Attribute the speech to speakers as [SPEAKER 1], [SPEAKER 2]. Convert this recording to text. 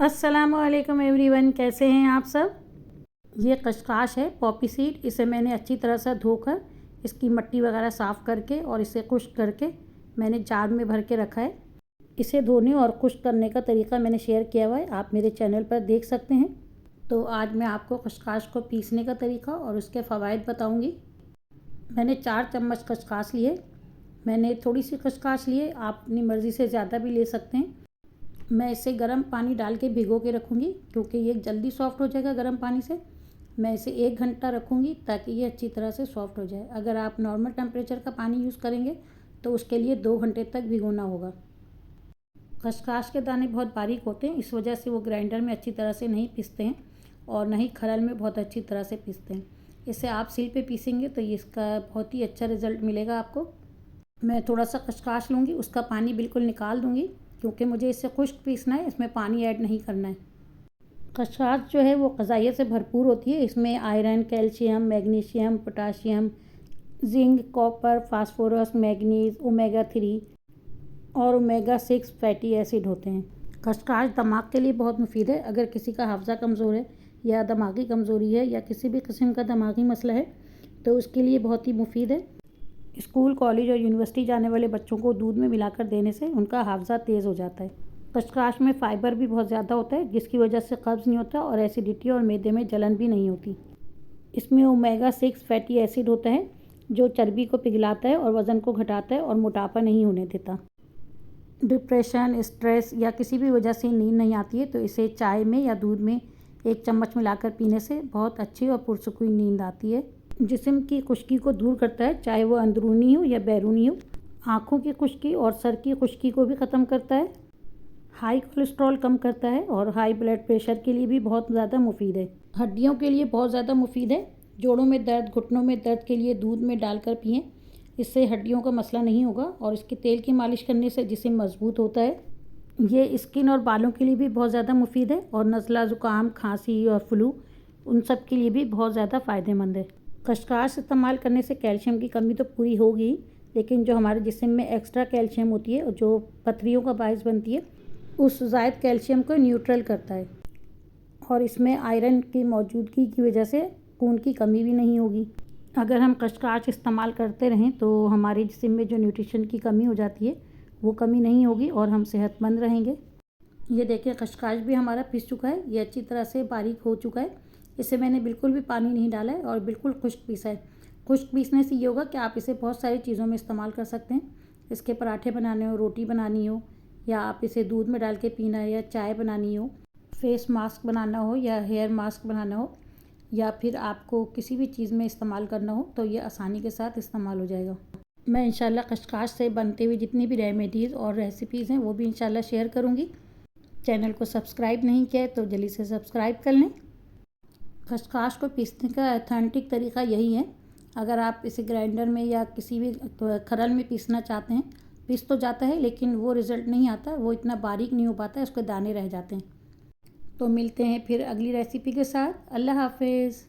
[SPEAKER 1] अस्सलामुअलैकुम एवरीवन, कैसे हैं आप सब। ये कशकाश है, पॉपी सीड। इसे मैंने अच्छी तरह से धोकर इसकी मट्टी वगैरह साफ़ करके और इसे खुश्क करके मैंने जार में भर के रखा है। इसे धोने और खुश्क करने का तरीका मैंने शेयर किया हुआ है, आप मेरे चैनल पर देख सकते हैं। तो आज मैं आपको कशकाश को पीसने का तरीका और उसके फ़वाइद बताऊँगी। मैंने 4 चम्मच कशकाश लिए। मैंने थोड़ी सी कशकाश लिए, आप अपनी मर्ज़ी से ज़्यादा भी ले सकते हैं। मैं इसे गर्म पानी डाल के भिगो के रखूँगी क्योंकि ये जल्दी सॉफ़्ट हो जाएगा गर्म पानी से। मैं इसे 1 घंटा रखूँगी ताकि ये अच्छी तरह से सॉफ़्ट हो जाए। अगर आप नॉर्मल टेम्परेचर का पानी यूज़ करेंगे तो उसके लिए 2 घंटे तक भिगोना होगा। खसखस के दाने बहुत बारीक होते हैं, इस वजह से वो ग्राइंडर में अच्छी तरह से नहीं पीसते हैं और ना ही खरल में बहुत अच्छी तरह से पीसते हैं। इसे आप सील पे पीसेंगे तो ये इसका बहुत ही अच्छा रिज़ल्ट मिलेगा आपको। मैं थोड़ा सा खसखस लूँगी, उसका पानी बिल्कुल निकाल दूँगी क्योंकि मुझे इसे खुश्क पीसना है, इसमें पानी ऐड नहीं करना है। खसखस जो है वो ग़िज़ाइयत से भरपूर होती है। इसमें iron, calcium, magnesium, potassium, zinc, copper, phosphorus, manganese, omega 3 और ओमेगा 6 फैटी एसिड होते हैं। खसखस दिमाग के लिए बहुत मुफीद है। अगर किसी का हाफ़्ज़ा कमज़ोर है या दिमागी कमज़ोरी है या किसी भी किस्म का दिमागी मसला है तो उसके लिए बहुत ही मुफीद है। स्कूल, कॉलेज और यूनिवर्सिटी जाने वाले बच्चों को दूध में मिलाकर देने से उनका हाफ़्ज़ा तेज़ हो जाता है। खसखस में फ़ाइबर भी बहुत ज़्यादा होता है जिसकी वजह से कब्ज़ नहीं होता और एसिडिटी और मैदे में जलन भी नहीं होती। इसमें ओमेगा 6 फैटी एसिड होता है जो चर्बी को पिघलाता है और वज़न को घटाता है और मोटापा नहीं होने देता। डिप्रेशन, स्ट्रेस या किसी भी वजह से नींद नहीं आती है तो इसे चाय में या दूध में 1 चम्मच मिलाकर पीने से बहुत अच्छी और पुरसुकून नींद आती है। जिस्म की खुश्की को दूर करता है, चाहे वो अंदरूनी हो या बैरूनी हो। आँखों की खुश्की और सर की खुश्की को भी ख़त्म करता है। हाई कोलेस्ट्रॉल कम करता है और हाई ब्लड प्रेशर के लिए भी बहुत ज़्यादा मुफीद है। हड्डियों के लिए बहुत ज़्यादा मुफीद है। जोड़ों में दर्द, घुटनों में दर्द के लिए दूध में डालकर पिएं, इससे हड्डियों का मसला नहीं होगा और इसके तेल की मालिश करने से जिस्म मजबूत होता है। ये स्किन और बालों के लिए भी बहुत ज़्यादा मुफीद है और नज़ला, ज़ुकाम, खांसी और फ्लू उन सब के लिए भी बहुत ज़्यादा फ़ायदेमंद है। खसखस इस्तेमाल करने से कैल्शियम की कमी तो पूरी होगी, लेकिन जो हमारे जिस्म में एक्स्ट्रा कैल्शियम होती है और जो पथरियों का बायस बनती है, उस ज़ायद कैल्शियम को न्यूट्रल करता है और इसमें आयरन की मौजूदगी की वजह से खून की कमी भी नहीं होगी। अगर हम खसखस इस्तेमाल करते रहें तो हमारे जिस्म में जो न्यूट्रिशन की कमी हो जाती है वो कमी नहीं होगी और हम सेहतमंद रहेंगे। ये देखिए खसखस भी हमारा पिस चुका है, ये अच्छी तरह से बारीक हो चुका है। इसे मैंने बिल्कुल भी पानी नहीं डाला है और बिल्कुल खुश्क पीसा है। खुश्क पीसने से ये होगा कि आप इसे बहुत सारी चीज़ों में इस्तेमाल कर सकते हैं। इसके पराठे बनाने हो, रोटी बनानी हो, या आप इसे दूध में डाल के पीना है, या चाय बनानी हो, फेस मास्क बनाना हो या हेयर मास्क बनाना हो, या फिर आपको किसी भी चीज़ में इस्तेमाल करना हो तो ये आसानी के साथ इस्तेमाल हो जाएगा। मैं इंशाल्लाह खसखस से बनते हुए जितनी भी रेमेडीज़ और रेसिपीज़ हैं वो भी इंशाल्लाह शेयर करूँगी। चैनल को सब्सक्राइब नहीं किया है तो जल्दी से सब्सक्राइब कर लें। खसखस को पीसने का ऑथेंटिक तरीका यही है। अगर आप इसे ग्राइंडर में या किसी भी खरल में पीसना चाहते हैं, पीस तो जाता है लेकिन वो रिज़ल्ट नहीं आता, वो इतना बारीक नहीं हो पाता है, उसके दाने रह जाते हैं। तो मिलते हैं फिर अगली रेसिपी के साथ। अल्लाह हाफ़िज़।